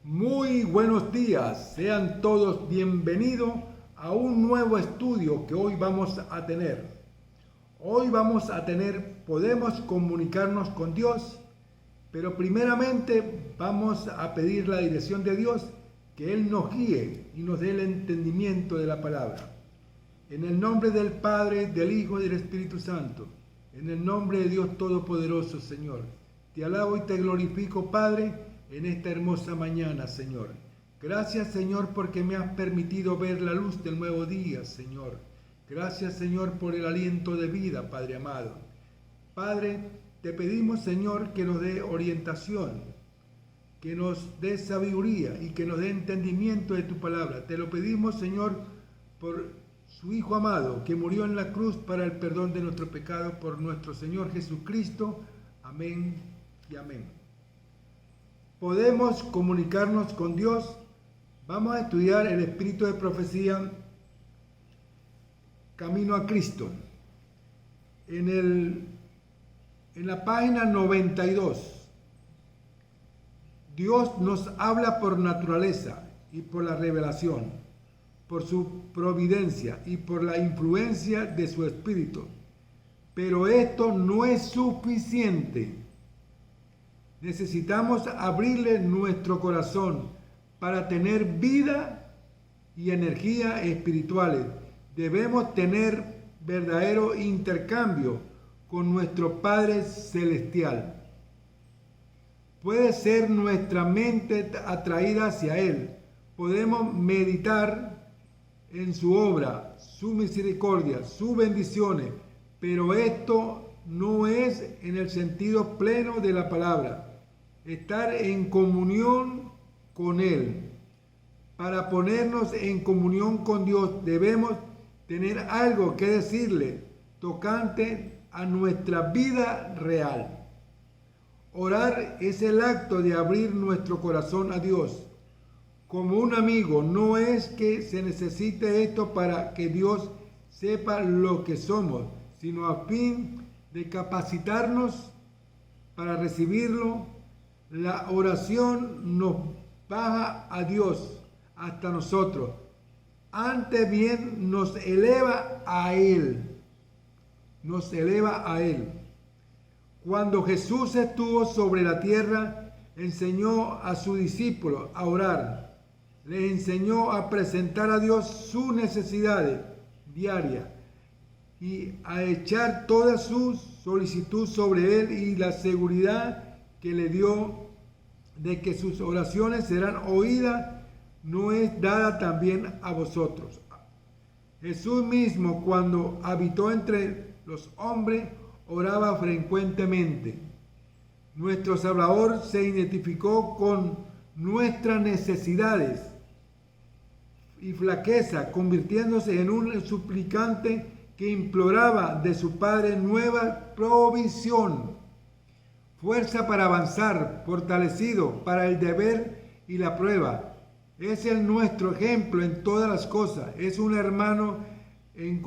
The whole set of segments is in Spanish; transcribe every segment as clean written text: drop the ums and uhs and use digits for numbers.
Muy buenos días, sean todos bienvenidos a un nuevo estudio que hoy vamos a tener. Podemos comunicarnos con Dios, pero primeramente vamos a pedir la dirección de Dios, que Él nos guíe y nos dé el entendimiento de la palabra. En el nombre del Padre, del Hijo y del Espíritu Santo, en el nombre de Dios Todopoderoso, Señor, te alabo y te glorifico, Padre, en esta hermosa mañana, Señor. Gracias, Señor, porque me has permitido ver la luz del nuevo día, Señor. Gracias, Señor, por el aliento de vida, Padre amado. Padre, te pedimos, Señor, que nos dé orientación, que nos dé sabiduría y que nos dé entendimiento de tu palabra. Te lo pedimos, Señor, por su Hijo amado, que murió en la cruz para el perdón de nuestro pecado, por nuestro Señor Jesucristo. Amén y amén. Podemos comunicarnos con Dios. Vamos a estudiar el espíritu de profecía, Camino a Cristo. En la página 92, Dios nos habla por naturaleza y por la revelación, por su providencia y por la influencia de su espíritu. Pero esto no es suficiente. Necesitamos abrirle nuestro corazón para tener vida y energía espirituales. Debemos tener verdadero intercambio con nuestro Padre Celestial. Puede ser nuestra mente atraída hacia Él. Podemos meditar en su obra, su misericordia, sus bendiciones, pero esto no es en el sentido pleno de la palabra. Estar en comunión con Él. Para ponernos en comunión con Dios debemos tener algo que decirle tocante a nuestra vida real. Orar es el acto de abrir nuestro corazón a Dios. Como un amigo, no es que se necesite esto para que Dios sepa lo que somos, sino a fin de capacitarnos para recibirlo. La oración nos baja a Dios hasta nosotros. Antes bien nos eleva a Él. Nos eleva a Él. Cuando Jesús estuvo sobre la tierra, enseñó a sus discípulos a orar. Les enseñó a presentar a Dios sus necesidades diarias y a echar toda su solicitud sobre Él, y la seguridad que le dio de que sus oraciones serán oídas no es dada también a vosotros. Jesús mismo, cuando habitó entre los hombres, oraba frecuentemente. Nuestro Salvador se identificó con nuestras necesidades y flaqueza, convirtiéndose en un suplicante que imploraba de su Padre nueva provisión, fuerza para avanzar, fortalecido para el deber y la prueba. Es nuestro ejemplo en todas las cosas. Es un hermano en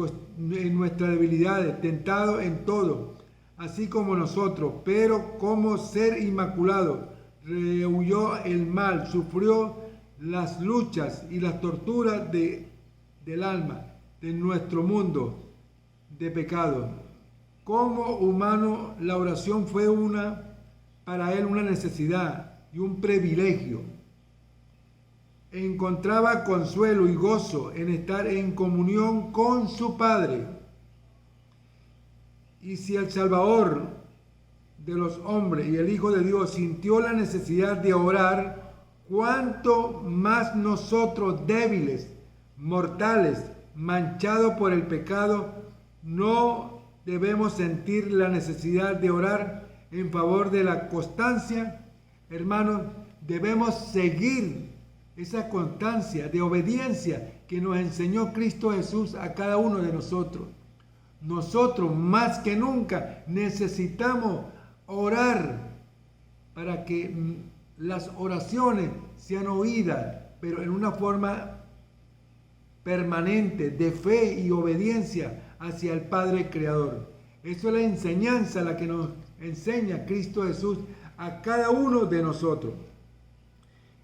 nuestras debilidades, tentado en todo, así como nosotros, pero como ser inmaculado, rehuyó el mal, sufrió las luchas y las torturas del alma, de nuestro mundo de pecado. Como humano, la oración fue para él una necesidad y un privilegio. Encontraba consuelo y gozo en estar en comunión con su Padre. Y si el Salvador de los hombres y el Hijo de Dios sintió la necesidad de orar, ¿cuánto más nosotros, débiles, mortales, manchados por el pecado, no debemos sentir la necesidad de orar en favor de la constancia? Hermanos, debemos seguir esa constancia de obediencia que nos enseñó Cristo Jesús a cada uno de nosotros. Nosotros más que nunca necesitamos orar para que las oraciones sean oídas, pero en una forma permanente de fe y obediencia hacia el Padre Creador. Eso es la enseñanza, la que nos enseña Cristo Jesús a cada uno de nosotros.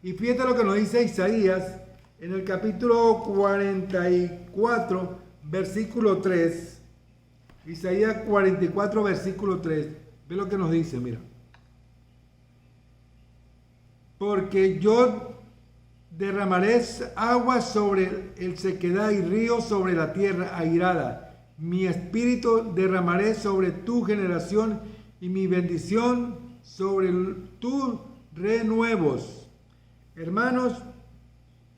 Y fíjate lo que nos dice Isaías en el capítulo 44, versículo 3. Isaías 44, versículo 3. Ve lo que nos dice, mira. Porque yo derramaré agua sobre el sequedad y ríos sobre la tierra airada. Mi espíritu derramaré sobre tu generación y mi bendición sobre tus renuevos. Hermanos,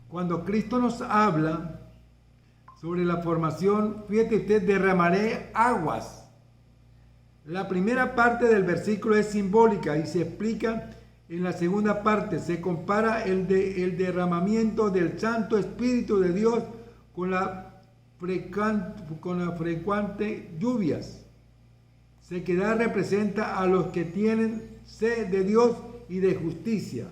cuando Cristo nos habla sobre la formación, fíjate usted, derramaré aguas. La primera parte del versículo es simbólica y se explica en la segunda parte. Se compara el derramamiento del Santo Espíritu de Dios con las frecuentes lluvias. Sequedad representa a los que tienen sed de Dios y de justicia.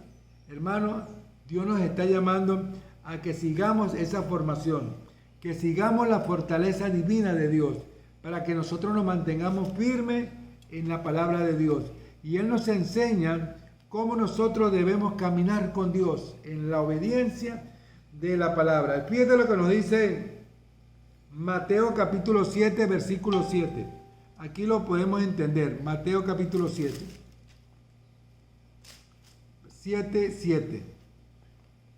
Hermanos, Dios nos está llamando a que sigamos esa formación, que sigamos la fortaleza divina de Dios, para que nosotros nos mantengamos firmes en la palabra de Dios. Y Él nos enseña cómo nosotros debemos caminar con Dios en la obediencia de la palabra. Fíjate lo que nos dice Mateo capítulo 7, versículo 7. Aquí lo podemos entender. Mateo capítulo 7. 7.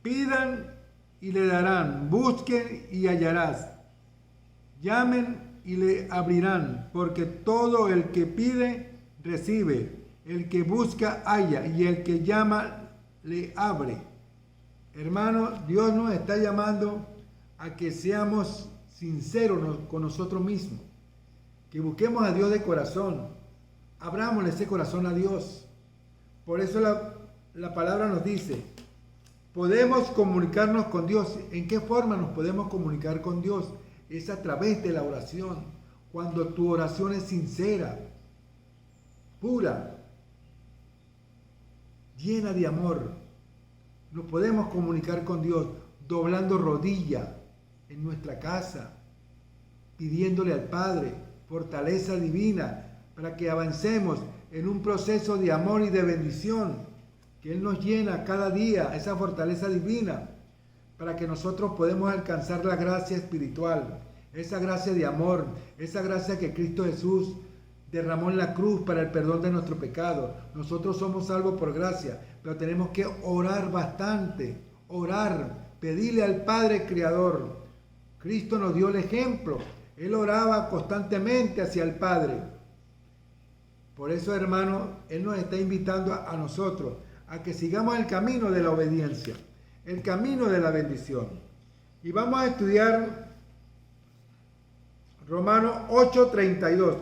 Pidan y le darán, busquen y hallarás, llamen y le abrirán, porque todo el que pide, recibe, el que busca, halla, y el que llama, le abre. Hermano, Dios nos está llamando a que seamos sinceros con nosotros mismos, que busquemos a Dios de corazón, abrámosle ese corazón a Dios. Por eso la palabra nos dice, podemos comunicarnos con Dios. ¿En qué forma nos podemos comunicar con Dios? Es a través de la oración. Cuando tu oración es sincera, pura, llena de amor, nos podemos comunicar con Dios doblando rodilla en nuestra casa, pidiéndole al Padre fortaleza divina para que avancemos en un proceso de amor y de bendición, que Él nos llena cada día, esa fortaleza divina, para que nosotros podamos alcanzar la gracia espiritual, esa gracia de amor, esa gracia que Cristo Jesús derramó en la cruz para el perdón de nuestro pecado. Nosotros somos salvos por gracia, pero tenemos que orar bastante, pedirle al Padre Creador. Cristo nos dio el ejemplo, Él oraba constantemente hacia el Padre. Por eso, hermano, Él nos está invitando a nosotros a que sigamos el camino de la obediencia, el camino de la bendición. Y vamos a estudiar Romanos 8:32.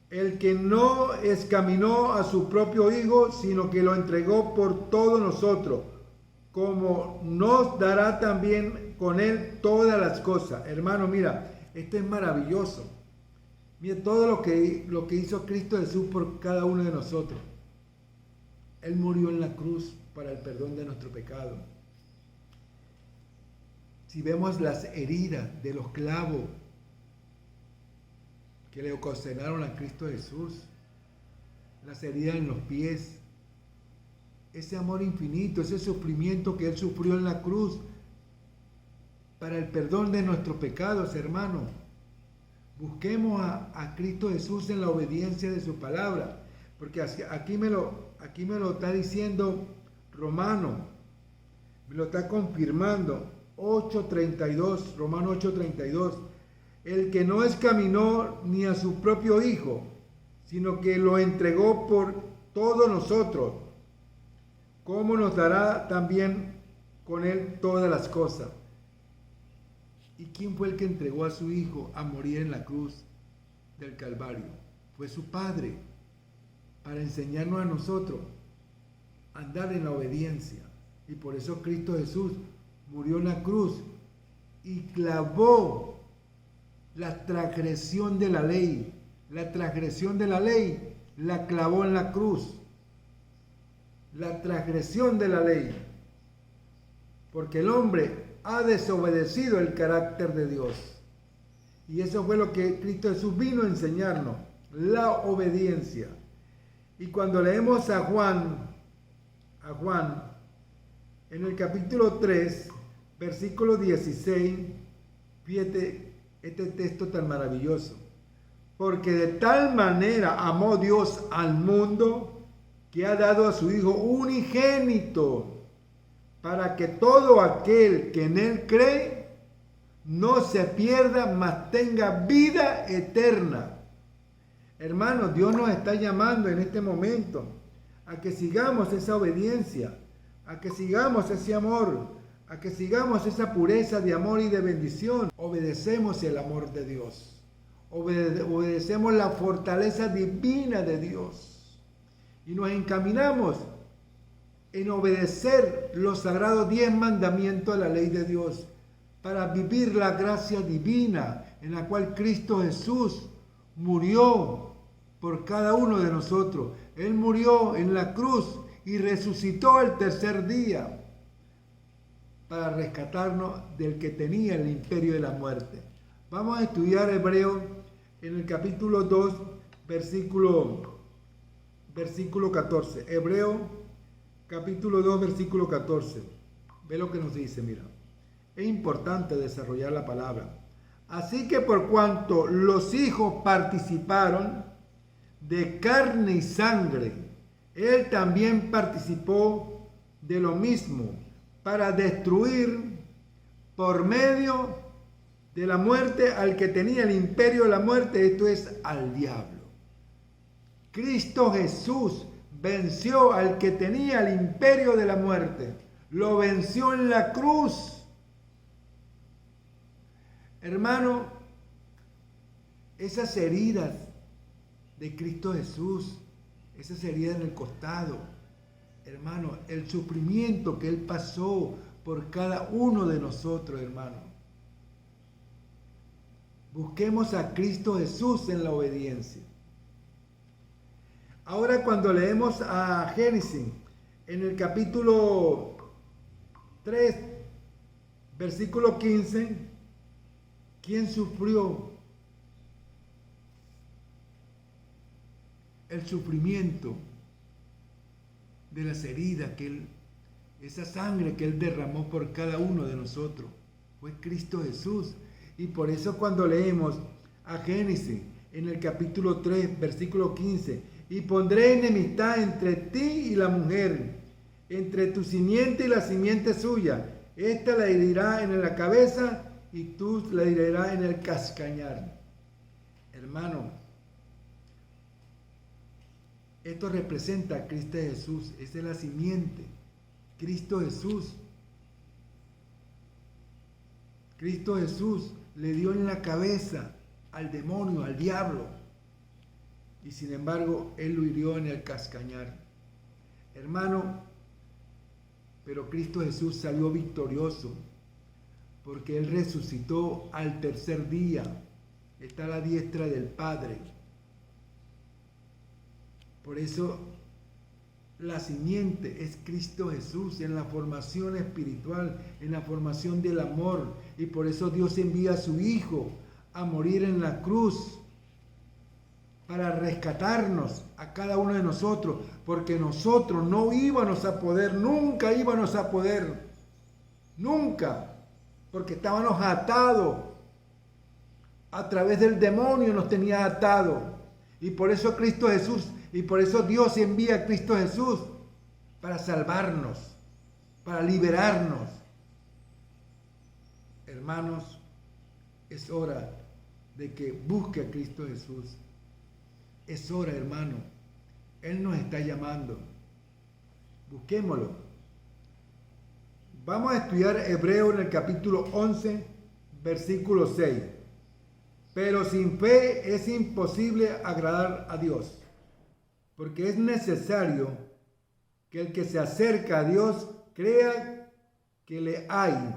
El que no examinó a su propio Hijo, sino que lo entregó por todos nosotros, como nos dará también con Él todas las cosas. Hermano, mira, esto es maravilloso. Mira todo lo que hizo Cristo Jesús por cada uno de nosotros. Él murió en la cruz para el perdón de nuestro pecado. Si vemos las heridas de los clavos que le ocasionaron a Cristo Jesús, las heridas en los pies, ese amor infinito, ese sufrimiento que Él sufrió en la cruz para el perdón de nuestros pecados, hermano. Busquemos a Cristo Jesús en la obediencia de su palabra, porque aquí me lo está diciendo Romano, me lo está confirmando, 8:32, Romano 8:32. El que no examinó ni a su propio Hijo, sino que lo entregó por todos nosotros, ¿cómo nos dará también con Él todas las cosas? ¿Y quién fue el que entregó a su Hijo a morir en la cruz del Calvario? Fue su Padre, para enseñarnos a nosotros a andar en la obediencia. Y por eso Cristo Jesús murió en la cruz y clavó la transgresión de la ley. La transgresión de la ley la clavó en la cruz. La transgresión de la ley. Porque el hombre ha desobedecido el carácter de Dios. Y eso fue lo que Cristo Jesús vino a enseñarnos, la obediencia. Y cuando leemos a Juan Juan, en el capítulo 3, versículo 16, fíjate este texto tan maravilloso. Porque de tal manera amó Dios al mundo que ha dado a su Hijo unigénito, para que todo aquel que en él cree no se pierda, mas tenga vida eterna. Hermanos, Dios nos está llamando en este momento a que sigamos esa obediencia, a que sigamos ese amor, a que sigamos esa pureza de amor y de bendición. Obedecemos el amor de Dios, obedecemos la fortaleza divina de Dios y nos encaminamos en obedecer los sagrados 10 mandamientos de la ley de Dios para vivir la gracia divina en la cual Cristo Jesús murió por cada uno de nosotros. Él murió en la cruz y resucitó el tercer día para rescatarnos del que tenía el imperio de la muerte. Vamos a estudiar Hebreo en el capítulo 2, versículo 14. Hebreo capítulo 2, versículo 14. Ve lo que nos dice, mira. Es importante desarrollar la palabra. Así que por cuanto los hijos participaron de carne y sangre, él también participó de lo mismo, para destruir por medio de la muerte al que tenía el imperio de la muerte, esto es, al diablo. Cristo Jesús venció al que tenía el imperio de la muerte. Lo venció en la cruz. Hermano, esas heridas de Cristo Jesús, esas heridas en el costado, hermano, el sufrimiento que Él pasó por cada uno de nosotros, hermano. Busquemos a Cristo Jesús en la obediencia. Ahora cuando leemos a Génesis, en el capítulo 3, versículo 15, ¿quién sufrió el sufrimiento de las heridas esa sangre que Él derramó por cada uno de nosotros? Fue Cristo Jesús. Y por eso cuando leemos a Génesis en el capítulo 3, versículo 15, y pondré enemistad entre ti y la mujer, entre tu simiente y la simiente suya. Esta la herirá en la cabeza y tú la herirás en el cascañar. Hermano, esto representa a Cristo Jesús. Esa es la simiente. Cristo Jesús. Cristo Jesús le dio en la cabeza al demonio, al diablo. Y sin embargo, Él lo hirió en el cascañar. Hermano, pero Cristo Jesús salió victorioso, porque Él resucitó al tercer día. Está a la diestra del Padre. Por eso, la simiente es Cristo Jesús en la formación espiritual, en la formación del amor. Y por eso Dios envía a su Hijo a morir en la cruz, para rescatarnos a cada uno de nosotros, porque nosotros no íbamos a poder, nunca íbamos a poder, nunca, porque estábamos atados, a través del demonio nos tenía atados, y por eso Cristo Jesús, y por eso Dios envía a Cristo Jesús, para salvarnos, para liberarnos. Hermanos, es hora de que busque a Cristo Jesús. Es hora, hermano. Él nos está llamando. Busquémoslo. Vamos a estudiar Hebreo en el capítulo 11, versículo 6. Pero sin fe es imposible agradar a Dios, porque es necesario que el que se acerca a Dios crea que le hay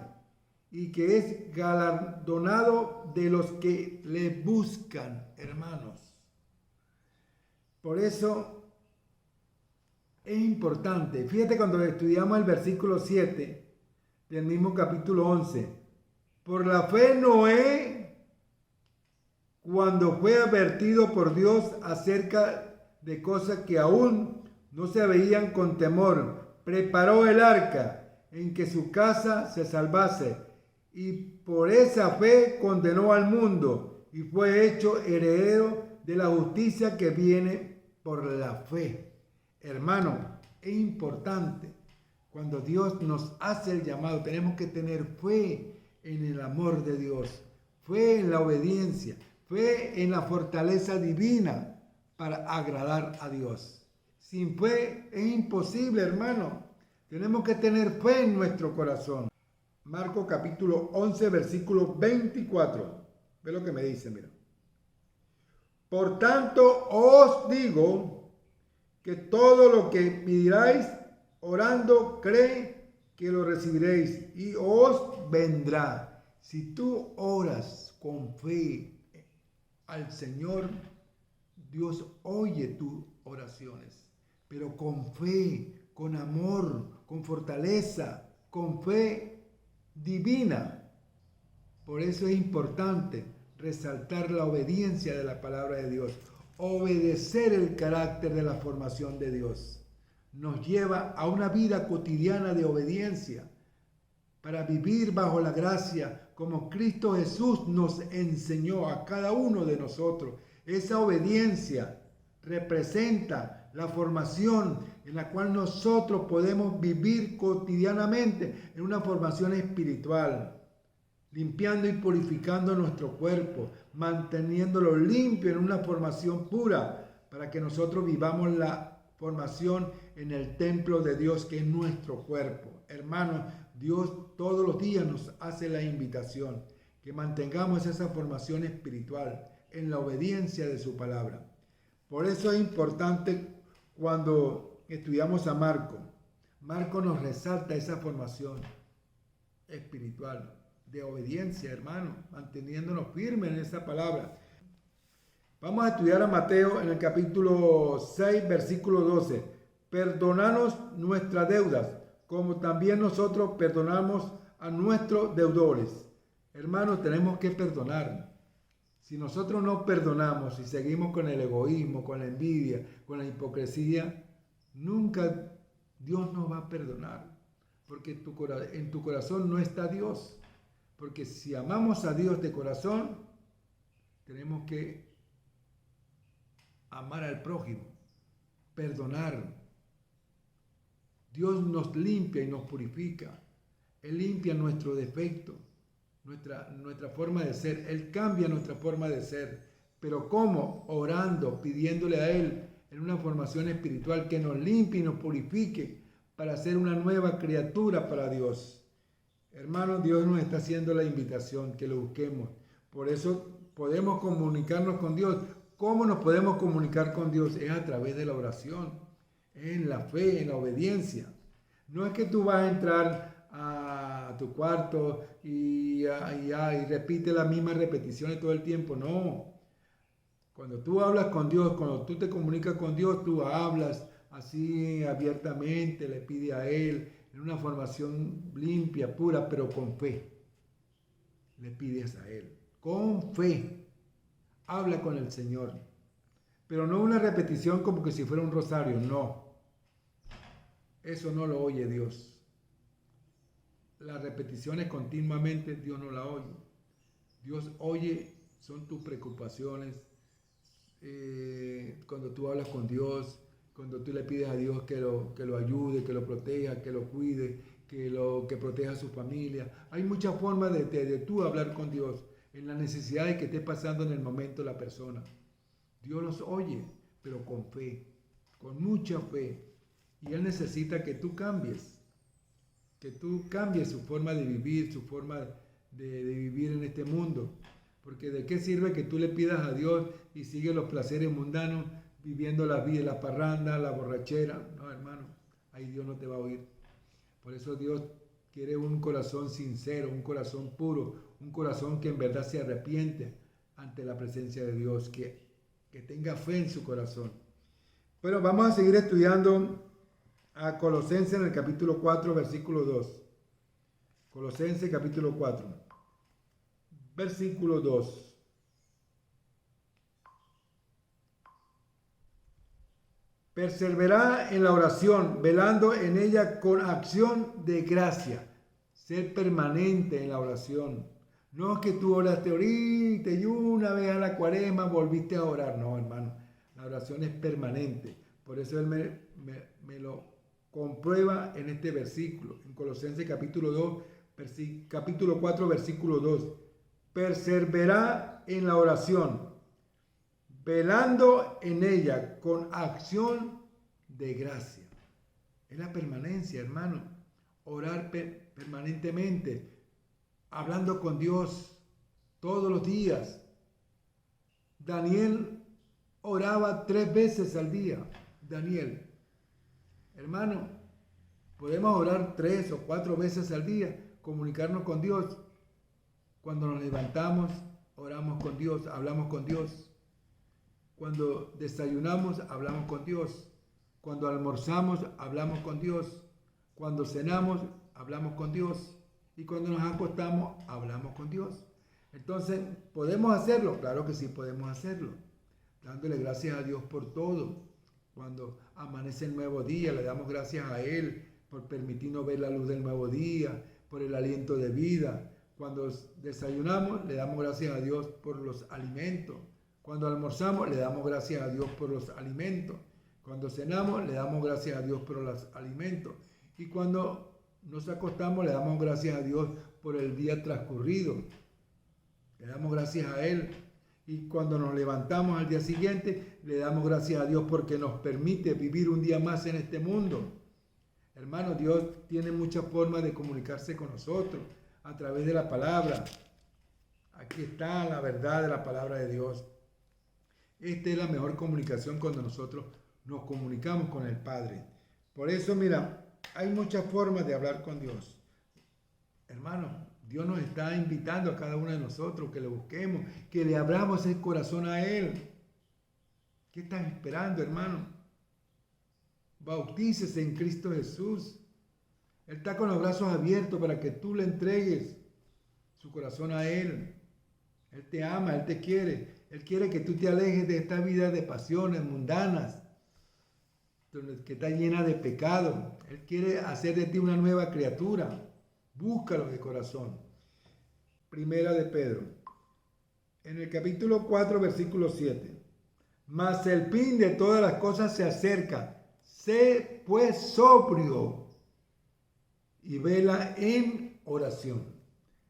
y que es galardonado de los que le buscan, hermanos. Por eso es importante. Fíjate cuando estudiamos el versículo 7 del mismo capítulo 11. Por la fe Noé, cuando fue advertido por Dios acerca de cosas que aún no se veían con temor, preparó el arca en que su casa se salvase, y por esa fe condenó al mundo y fue hecho heredero de la justicia que viene por la fe. Hermano, es importante. Cuando Dios nos hace el llamado, tenemos que tener fe en el amor de Dios, fe en la obediencia, fe en la fortaleza divina para agradar a Dios. Sin fe es imposible, hermano. Tenemos que tener fe en nuestro corazón. Marcos capítulo 11, versículo 24. Ve lo que me dice, mira. Por tanto, os digo que todo lo que pidáis orando, cree que lo recibiréis y os vendrá. Si tú oras con fe al Señor, Dios oye tus oraciones, pero con fe, con amor, con fortaleza, con fe divina. Por eso es importante resaltar la obediencia de la palabra de Dios. Obedecer el carácter de la formación de Dios nos lleva a una vida cotidiana de obediencia para vivir bajo la gracia como Cristo Jesús nos enseñó a cada uno de nosotros. Esa obediencia representa la formación en la cual nosotros podemos vivir cotidianamente en una formación espiritual, limpiando y purificando nuestro cuerpo, manteniéndolo limpio en una formación pura, para que nosotros vivamos la formación en el templo de Dios, que es nuestro cuerpo. Hermanos, Dios todos los días nos hace la invitación que mantengamos esa formación espiritual en la obediencia de su palabra. Por eso es importante cuando estudiamos a Marco. Marco nos resalta esa formación espiritual de obediencia, hermano, manteniéndonos firmes en esa palabra. Vamos a estudiar a Mateo en el capítulo 6, versículo 12. Perdonanos nuestras deudas, como también nosotros perdonamos a nuestros deudores. Hermanos, tenemos que perdonar. Si nosotros no perdonamos y seguimos con el egoísmo, con la envidia, con la hipocresía, nunca Dios nos va a perdonar, porque en tu corazón no está Dios. Porque si amamos a Dios de corazón, tenemos que amar al prójimo, perdonar. Dios nos limpia y nos purifica. Él limpia nuestro defecto, nuestra forma de ser. Él cambia nuestra forma de ser. Pero ¿cómo? Orando, pidiéndole a Él en una formación espiritual que nos limpie y nos purifique para ser una nueva criatura para Dios. Hermanos, Dios nos está haciendo la invitación que lo busquemos. Por eso podemos comunicarnos con Dios. ¿Cómo nos podemos comunicar con Dios? Es a través de la oración, en la fe, en la obediencia. No es que tú vas a entrar a tu cuarto y repite las mismas repeticiones todo el tiempo. No. Cuando tú hablas con Dios, cuando tú te comunicas con Dios, tú hablas así abiertamente, le pides a Él, en una formación limpia, pura, pero con fe. Le pides a Él, con fe. Habla con el Señor. Pero no una repetición como que si fuera un rosario, no. Eso no lo oye Dios. Las repeticiones continuamente Dios no la oye. Dios oye, son tus preocupaciones. Cuando tú hablas con Dios, cuando tú le pides a Dios que lo ayude, que lo proteja, que lo cuide, que proteja a su familia. Hay muchas formas de tú hablar con Dios en la necesidad de que esté pasando en el momento la persona. Dios los oye, pero con fe, con mucha fe. Y Él necesita que tú cambies su forma de vivir, su forma de vivir en este mundo. Porque ¿de qué sirve que tú le pidas a Dios y sigues los placeres mundanos, viviendo la vida, la parranda, la borrachera? No, hermano, ahí Dios no te va a oír. Por eso Dios quiere un corazón sincero, un corazón puro, un corazón que en verdad se arrepiente ante la presencia de Dios, que tenga fe en su corazón. Bueno, vamos a seguir estudiando a Colosenses en el capítulo 4, versículo 2. Colosenses capítulo 4, versículo 2. Persevera en la oración, velando en ella con acción de gracia. Ser permanente en la oración. No es que tú oraste ahorita y una vez a la cuaresma volviste a orar. No, hermano. La oración es permanente. Por eso él me lo comprueba en este versículo. En Colosenses capítulo 4, versículo 2. Persevera en la oración, velando en ella con acción de gracia. Es la permanencia, hermano. Orar permanentemente, hablando con Dios todos los días. Daniel oraba 3 veces al día. Daniel, hermano, podemos orar 3 o 4 veces al día, comunicarnos con Dios. Cuando nos levantamos, oramos con Dios, hablamos con Dios. Cuando desayunamos, hablamos con Dios. Cuando almorzamos, hablamos con Dios. Cuando cenamos, hablamos con Dios. Y cuando nos acostamos, hablamos con Dios. Entonces, ¿podemos hacerlo? Claro que sí podemos hacerlo. Dándole gracias a Dios por todo. Cuando amanece el nuevo día, le damos gracias a Él por permitirnos ver la luz del nuevo día, por el aliento de vida. Cuando desayunamos, le damos gracias a Dios por los alimentos. Cuando almorzamos, le damos gracias a Dios por los alimentos. Cuando cenamos, le damos gracias a Dios por los alimentos. Y cuando nos acostamos, le damos gracias a Dios por el día transcurrido. Le damos gracias a Él. Y cuando nos levantamos al día siguiente, le damos gracias a Dios porque nos permite vivir un día más en este mundo. Hermano, Dios tiene muchas formas de comunicarse con nosotros a través de la palabra. Aquí está la verdad de la palabra de Dios. Esta es la mejor comunicación cuando nosotros nos comunicamos con el Padre. Por eso, mira, hay muchas formas de hablar con Dios. Hermano, Dios nos está invitando a cada uno de nosotros que le busquemos, que le abramos el corazón a Él. ¿Qué estás esperando, hermano? Bautícese en Cristo Jesús. Él está con los brazos abiertos para que tú le entregues su corazón a Él. Él te ama, Él te quiere. Él quiere que tú te alejes de esta vida de pasiones mundanas, que está llena de pecado. Él quiere hacer de ti una nueva criatura. Búscalo de corazón. Primera de Pedro. En el capítulo 4, versículo 7. Mas el fin de todas las cosas se acerca. Sé pues sobrio y vela en oración.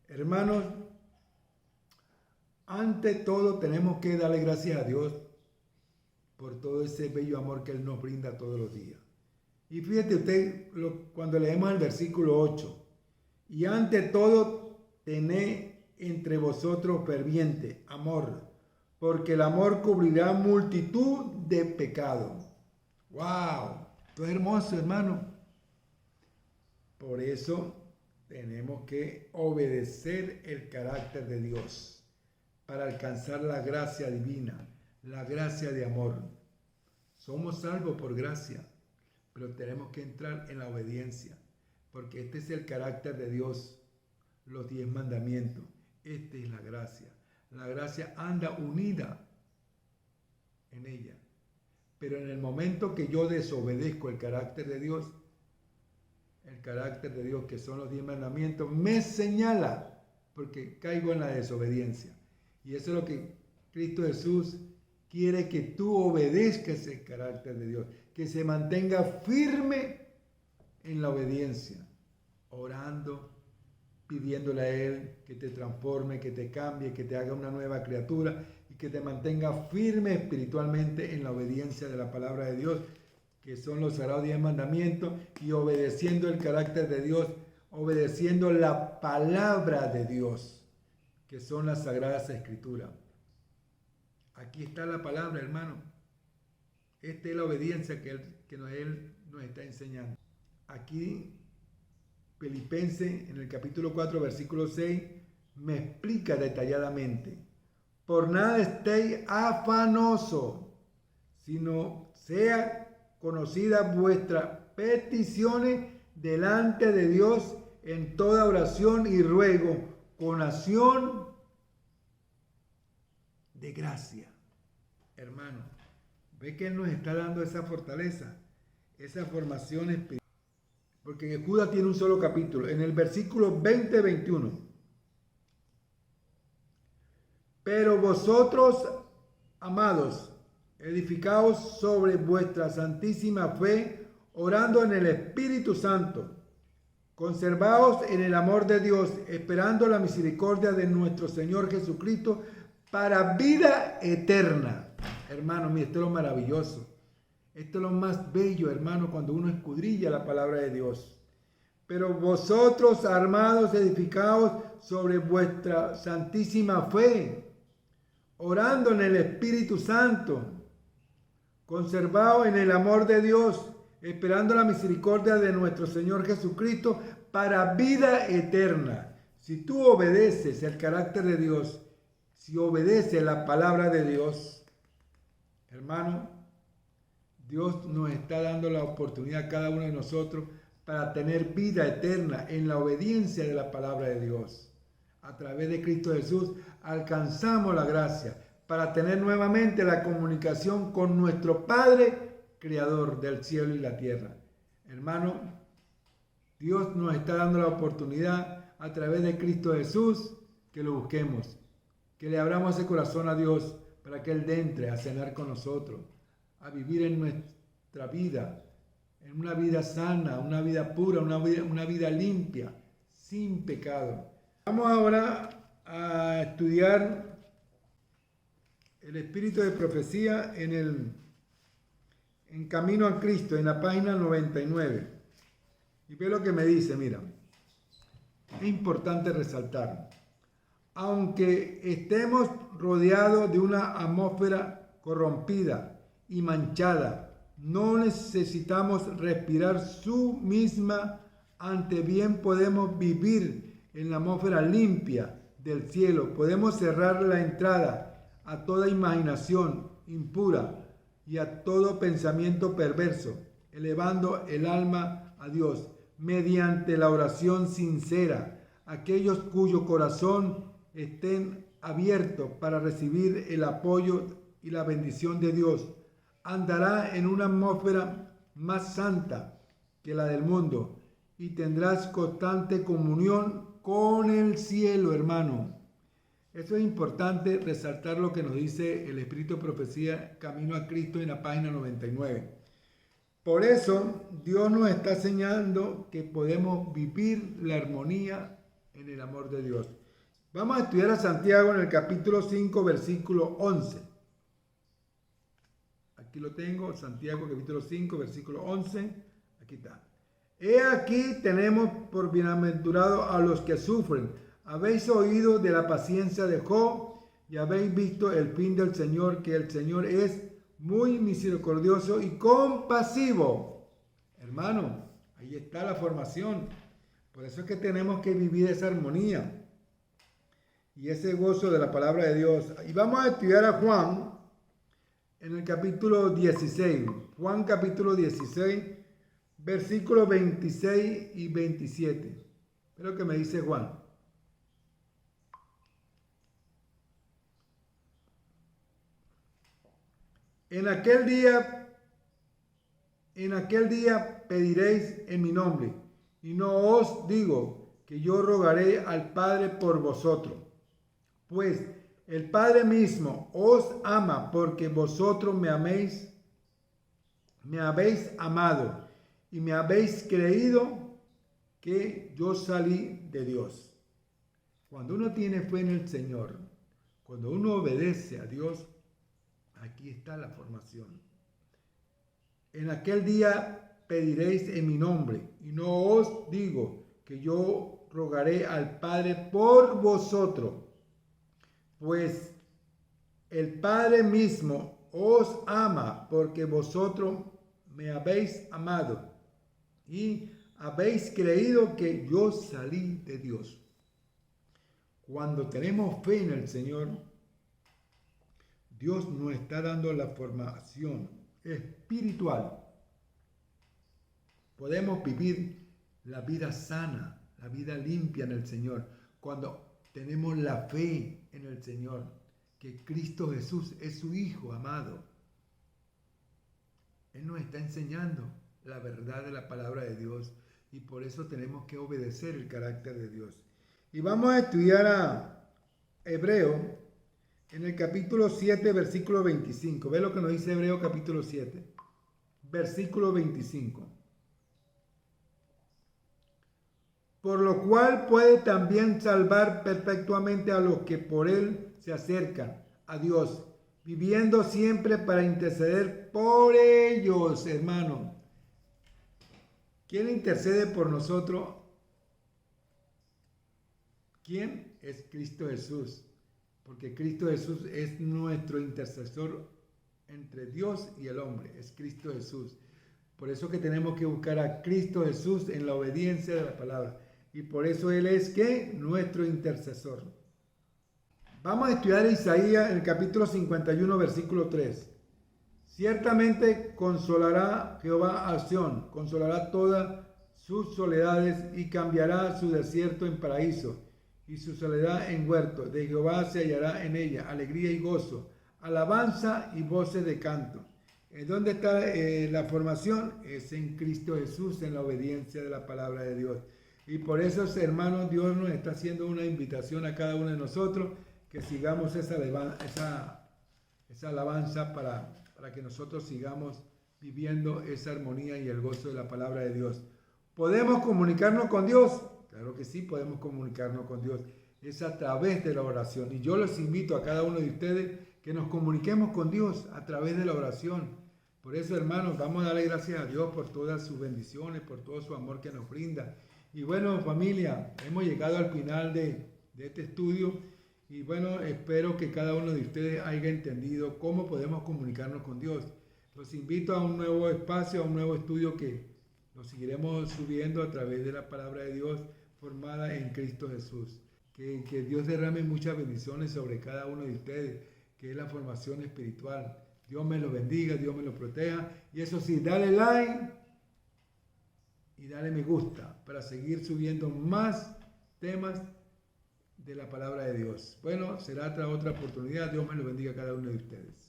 Hermanos, ante todo tenemos que darle gracias a Dios por todo ese bello amor que Él nos brinda todos los días. Y fíjate usted cuando leemos el versículo 8. Y ante todo tened entre vosotros ferviente amor, porque el amor cubrirá multitud de pecados. ¡Wow! Esto es hermoso, hermano. Por eso tenemos que obedecer el carácter de Dios para alcanzar la gracia divina, la gracia de amor. Somos salvos por gracia, pero tenemos que entrar en la obediencia, porque este es el carácter de Dios, los 10 mandamientos. Esta es la gracia. La gracia anda unida en ella. Pero en el momento que yo desobedezco el carácter de Dios que son los 10 mandamientos, me señala porque caigo en la desobediencia. Y eso es lo que Cristo Jesús quiere, que tú obedezcas el carácter de Dios, que se mantenga firme en la obediencia, orando, pidiéndole a Él que te transforme, que te cambie, que te haga una nueva criatura y que te mantenga firme espiritualmente en la obediencia de la palabra de Dios, que son los sagrados 10 mandamientos, y obedeciendo el carácter de Dios, obedeciendo la palabra de Dios, que son las sagradas escrituras. Aquí está la palabra, hermano. Esta es la obediencia que Él nos está enseñando. Aquí, Filipenses, en el capítulo 4, versículo 6, me explica detalladamente. Por nada estéis afanosos, sino sea conocida vuestras peticiones delante de Dios en toda oración y ruego, con acción de gracia. Hermano, Ve que Él nos está dando esa fortaleza, esa formación espiritual. Porque Judas tiene un solo capítulo. En el versículo 20-21. Pero vosotros, amados, edificaos sobre vuestra santísima fe, orando en el Espíritu Santo. Conservaos en el amor de Dios, esperando la misericordia de nuestro Señor Jesucristo para vida eterna. Hermano, mire, esto es lo maravilloso. Esto es lo más bello, hermano, cuando uno escudriña la palabra de Dios. Pero vosotros, armados, edificaos sobre vuestra santísima fe, orando en el Espíritu Santo, conservaos en el amor de Dios, esperando la misericordia de nuestro Señor Jesucristo para vida eterna. Si tú obedeces el carácter de Dios, si obedeces la palabra de Dios, hermano, Dios nos está dando la oportunidad a cada uno de nosotros para tener vida eterna en la obediencia de la palabra de Dios. A través de Cristo Jesús alcanzamos la gracia para tener nuevamente la comunicación con nuestro Padre, Creador del cielo y la tierra. Hermano, Dios nos está dando la oportunidad a través de Cristo Jesús que lo busquemos, que le abramos ese corazón a Dios para que Él entre a cenar con nosotros, a vivir en nuestra vida, en una vida sana, una vida pura, una vida limpia, sin pecado. Vamos ahora a estudiar el espíritu de profecía en Camino a Cristo, en la página 99. Y ve lo que me dice, mira. Es importante resaltar. Aunque estemos rodeados de una atmósfera corrompida y manchada, no necesitamos respirar su misma, ante bien podemos vivir en la atmósfera limpia del cielo. Podemos cerrar la entrada a toda imaginación impura y a todo pensamiento perverso, elevando el alma a Dios mediante la oración sincera. Aquellos cuyo corazón estén abiertos para recibir el apoyo y la bendición de Dios, andará en una atmósfera más santa que la del mundo y tendrás constante comunión con el cielo, hermano. Eso es importante resaltar lo que nos dice el Espíritu de Profecía, Camino a Cristo, en la página 99. Por eso, Dios nos está enseñando que podemos vivir la armonía en el amor de Dios. Vamos a estudiar a Santiago en el capítulo 5, versículo 11. Aquí lo tengo, Santiago capítulo 5, versículo 11. Aquí está. He aquí tenemos por bienaventurados a los que sufren. Habéis oído de la paciencia de Job y habéis visto el fin del Señor, que el Señor es muy misericordioso y compasivo. Hermano, ahí está la formación. Por eso es que tenemos que vivir esa armonía y ese gozo de la palabra de Dios. Y vamos a estudiar a Juan en el capítulo 16. Juan capítulo 16, versículos 26 y 27. Es lo que me dice Juan. En aquel día pediréis en mi nombre, y no os digo que yo rogaré al Padre por vosotros, pues el Padre mismo os ama porque vosotros me habéis amado y me habéis creído que yo salí de Dios. Cuando uno tiene fe en el Señor, cuando uno obedece a Dios, aquí está la formación. En aquel día pediréis en mi nombre, y no os digo que yo rogaré al Padre por vosotros, pues el Padre mismo os ama porque vosotros me habéis amado y habéis creído que yo salí de Dios. Cuando tenemos fe en el Señor, Dios nos está dando la formación espiritual. Podemos vivir la vida sana, la vida limpia en el Señor, cuando tenemos la fe en el Señor, que Cristo Jesús es su Hijo amado. Él nos está enseñando la verdad de la palabra de Dios y por eso tenemos que obedecer el carácter de Dios. Y vamos a estudiar a Hebreo en el capítulo 7, versículo 25. Ve lo que nos dice Hebreo capítulo 7, versículo 25. Por lo cual puede también salvar perpetuamente a los que por él se acercan a Dios, viviendo siempre para interceder por ellos, hermano. ¿Quién intercede por nosotros? ¿Quién? Es Cristo Jesús. Porque Cristo Jesús es nuestro intercesor entre Dios y el hombre. Es Cristo Jesús. Por eso que tenemos que buscar a Cristo Jesús en la obediencia de la palabra. Y por eso Él es, ¿qué? Nuestro intercesor. Vamos a estudiar Isaías en el capítulo 51, versículo 3. Ciertamente consolará Jehová a Sión, consolará todas sus soledades y cambiará su desierto en paraíso y su soledad en huerto. De Jehová se hallará en ella alegría y gozo, alabanza y voces de canto. ¿En dónde está la formación? Es en Cristo Jesús, en la obediencia de la palabra de Dios. Y por eso, hermanos, Dios nos está haciendo una invitación a cada uno de nosotros que sigamos esa alabanza para que nosotros sigamos viviendo esa armonía y el gozo de la palabra de Dios. ¿Podemos comunicarnos con Dios? Claro que sí, podemos comunicarnos con Dios. Es a través de la oración. Y yo los invito a cada uno de ustedes que nos comuniquemos con Dios a través de la oración. Por eso, hermanos, vamos a darle gracias a Dios por todas sus bendiciones, por todo su amor que nos brinda. Y bueno, familia, hemos llegado al final de este estudio. Y bueno, espero que cada uno de ustedes haya entendido cómo podemos comunicarnos con Dios. Los invito a un nuevo espacio, a un nuevo estudio que lo seguiremos subiendo a través de la palabra de Dios formada en Cristo Jesús. Que Dios derrame muchas bendiciones sobre cada uno de ustedes, que es la formación espiritual. Dios me lo bendiga, Dios me lo proteja. Y eso sí, dale like y dale me gusta para seguir subiendo más temas de la palabra de Dios. Bueno, será otra oportunidad. Dios me lo bendiga a cada uno de ustedes.